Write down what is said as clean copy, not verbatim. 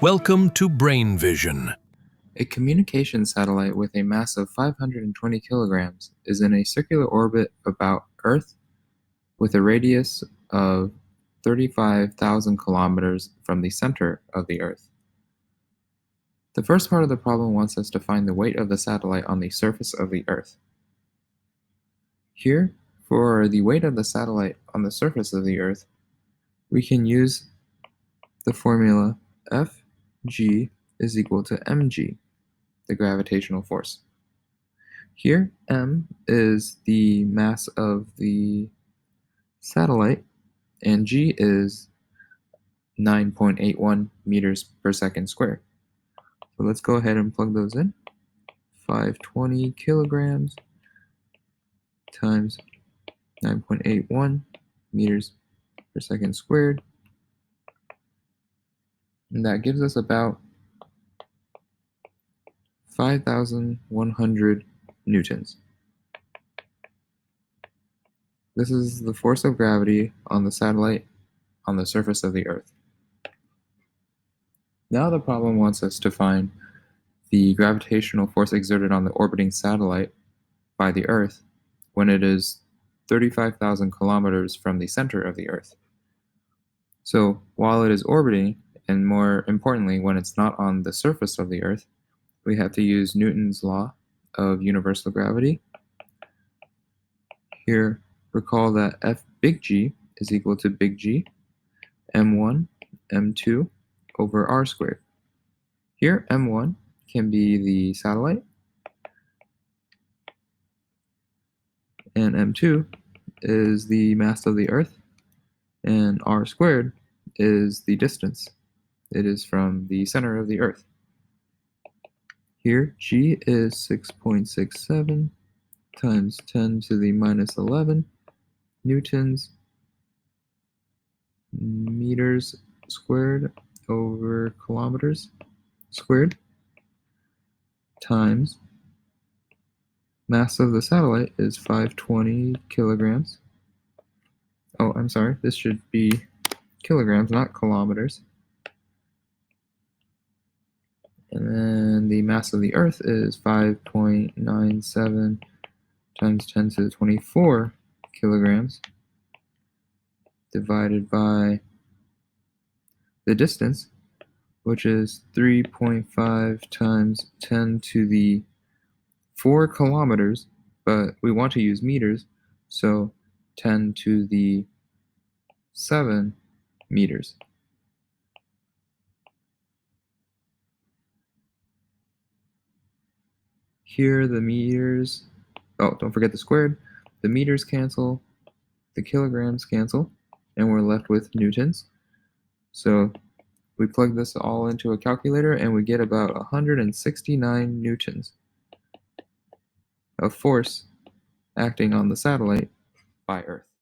Welcome to Brain Vision. A communication satellite with a mass of 520 kilograms is in a circular orbit about Earth with a radius of 35,000 kilometers from the center of the Earth. The first part of the problem wants us to find the weight of the satellite on the surface of the Earth. Here, for the weight of the satellite on the surface of the Earth, we can use the formula Fg is equal to mg, the gravitational force. Here, m is the mass of the satellite, and g is 9.81 meters per second squared. So let's go ahead and plug those in. 520 kilograms times 9.81 meters per second squared. And that gives us about 5,100 newtons. This is the force of gravity on the satellite on the surface of the Earth. Now the problem wants us to find the gravitational force exerted on the orbiting satellite by the Earth when it is 35,000 kilometers from the center of the Earth. So while it is orbiting, and more importantly, when it's not on the surface of the Earth, we have to use Newton's law of universal gravity. Here, recall that F big G is equal to big G, m1, m2 over r squared. Here, m1 can be the satellite, and m2 is the mass of the Earth, and r squared is the distance. It is from the center of the Earth. Here, g is 6.67 times 10 to the minus 11 newtons meters squared over kilometers squared times mass of the satellite is 520 kilograms. Oh, I'm sorry, this should be kilograms, not kilometers. And then the mass of the Earth is 5.97 times 10 to the 24 kilograms divided by the distance, which is 3.5 times 10 to the 4 kilometers, but we want to use meters, so 10 to the 7 meters. Here the meters, oh, don't forget the squared. The meters cancel, the kilograms cancel, and we're left with newtons. So we plug this all into a calculator and we get about 169 newtons of force acting on the satellite by Earth.